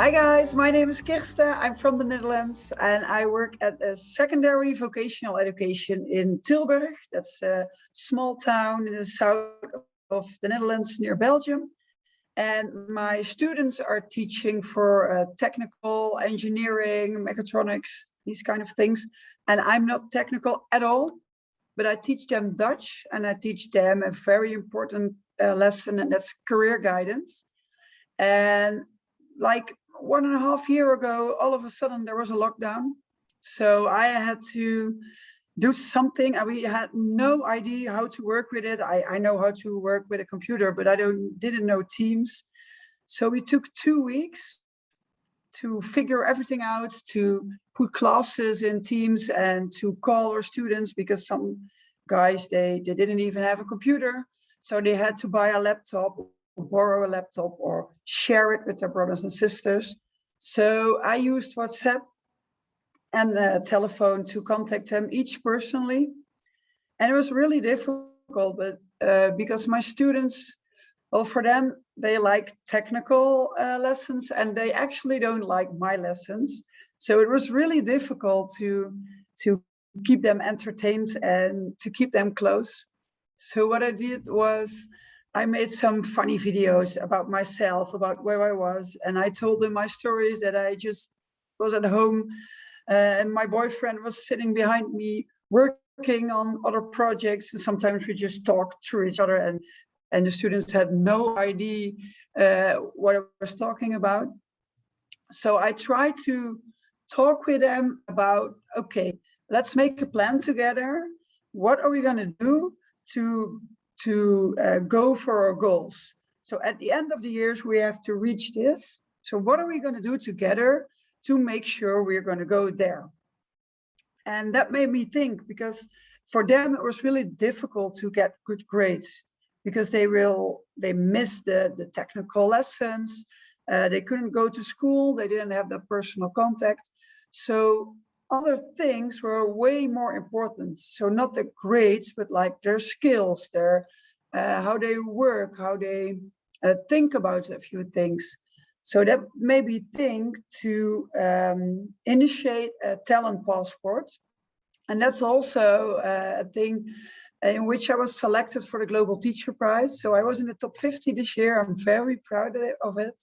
Hi guys, my name is Kirsten. I'm from the Netherlands and I work at a secondary vocational education in Tilburg. That's a small town in the south of the Netherlands near Belgium. And my students are teaching for technical engineering, mechatronics, these kind of things. And I'm not technical at all, but I teach them Dutch and I teach them a very important lesson, and that's career guidance. And like 1.5 years ago, all of a sudden there was a lockdown. So I had to do something, and we had no idea how to work with it. I know how to work with a computer, but I didn't know Teams. So we took 2 weeks to figure everything out, to put classes in Teams and to call our students, because some guys, they didn't even have a computer. So they had to buy a laptop, borrow a laptop, or share it with their brothers and sisters. So I used WhatsApp and a telephone to contact them each personally. And it was really difficult, but because my students, well, for them, they like technical lessons and they actually don't like my lessons. So it was really difficult to keep them entertained and to keep them close. So what I did was I made some funny videos about myself, about where I was, and I told them my stories, that I just was at home and my boyfriend was sitting behind me working on other projects, and sometimes we just talked through each other, and the students had no idea what I was talking about. So I tried to talk with them about, okay, let's make a plan together. What are we going to do to go for our goals? So at the end of the years, we have to reach this. So what are we going to do together to make sure we're going to go there? And that made me think, because for them, it was really difficult to get good grades, because they missed the technical lessons. They couldn't go to school. They didn't have that personal contact. So other things were way more important. So not the grades, but like their skills, their how they work, how they think about a few things. So that made me think to initiate a talent passport. And that's also a thing in which I was selected for the Global Teacher Prize. So I was in the top 50 this year. I'm very proud of it.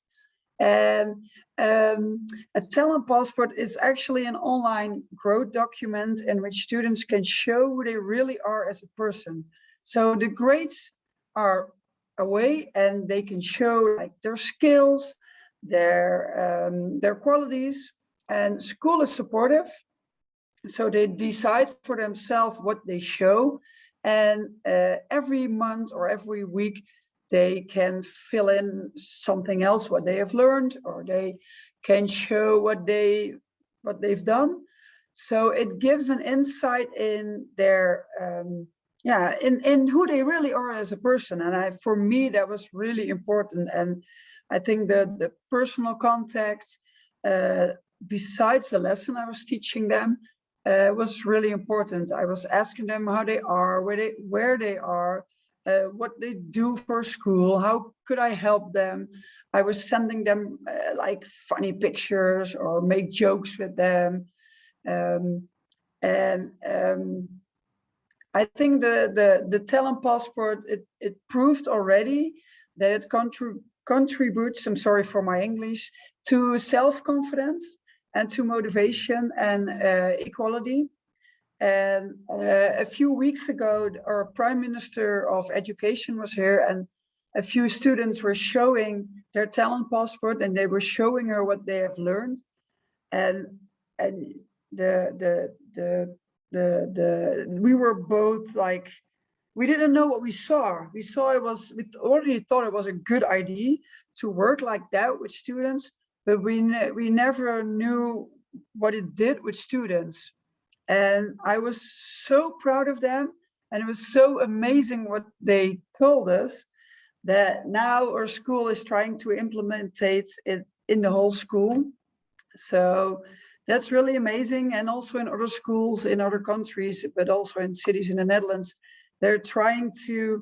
And a talent passport is actually an online growth document in which students can show who they really are as a person. So the grades are away, and they can show like their skills, their qualities, and school is supportive. So they decide for themselves what they show, and every month or every week they can fill in something else, what they have learned, or they can show what they've done. So it gives an insight in their in who they really are as a person. And for me, that was really important. And I think the personal contact, besides the lesson I was teaching them, was really important. I was asking them how they are, where they are, what they do for school, how could I help them. I was sending them like funny pictures or make jokes with them. I think the talent passport, it proved already that it contributes, I'm sorry for my English, to self-confidence and to motivation and equality. And a few weeks ago, our Prime Minister of Education was here, and a few students were showing their talent passport, and they were showing her what they have learned. And we were both like, we didn't know what we saw. We already thought it was a good idea to work like that with students, but we never knew what it did with students. And I was so proud of them, and it was so amazing what they told us, that now our school is trying to implement it in the whole school. So that's really amazing. And also in other schools in other countries, but also in cities in the Netherlands, they're trying to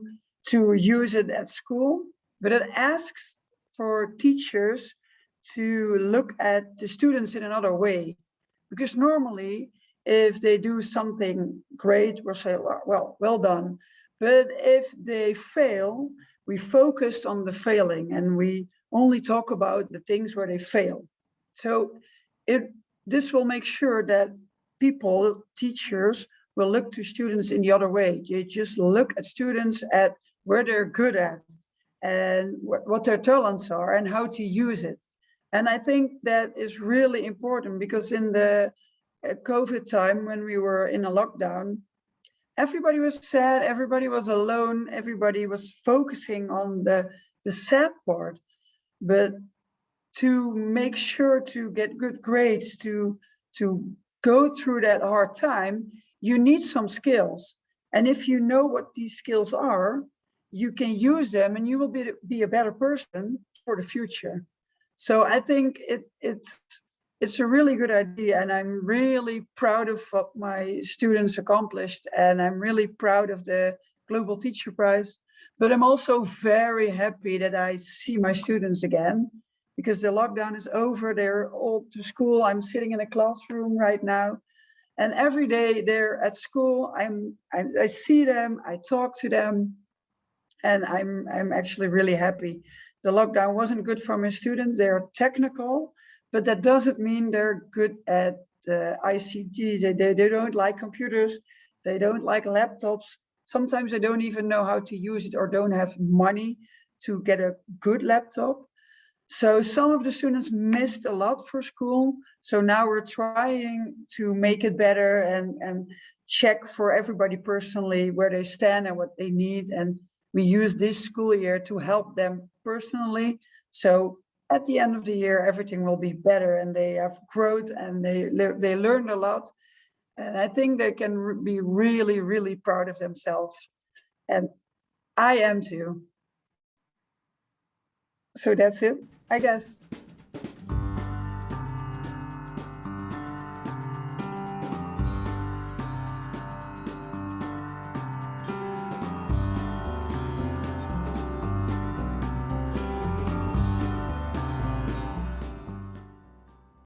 use it at school. But it asks for teachers to look at the students in another way. Because normally, if they do something great, we'll say, well done. But if they fail, we focus on the failing and we only talk about the things where they fail. So this will make sure that people, teachers, will look to students in the other way. They just look at students at where they're good at and what their talents are and how to use it. And I think that is really important because in the COVID time, when we were in a lockdown, everybody was sad, everybody was alone, everybody was focusing on the sad part. But to make sure to get good grades, to go through that hard time, you need some skills. And if you know what these skills are, you can use them and you will be a better person for the future. So I think it's a really good idea, and I'm really proud of what my students accomplished, and I'm really proud of the Global Teacher Prize. But I'm also very happy that I see my students again, because the lockdown is over. They're all to school. I'm sitting in a classroom right now, and every day they're at school. I see them, I talk to them, and I'm actually really happy. The lockdown wasn't good for my students. They're technical, but that doesn't mean they're good at ICT. They don't like computers. They don't like laptops. Sometimes they don't even know how to use it or don't have money to get a good laptop. So some of the students missed a lot for school. So now we're trying to make it better and check for everybody personally where they stand and what they need. And we use this school year to help them personally. So at the end of the year, everything will be better and they have growth and they learned a lot. And I think they can be really, really proud of themselves. And I am too. So that's it, I guess.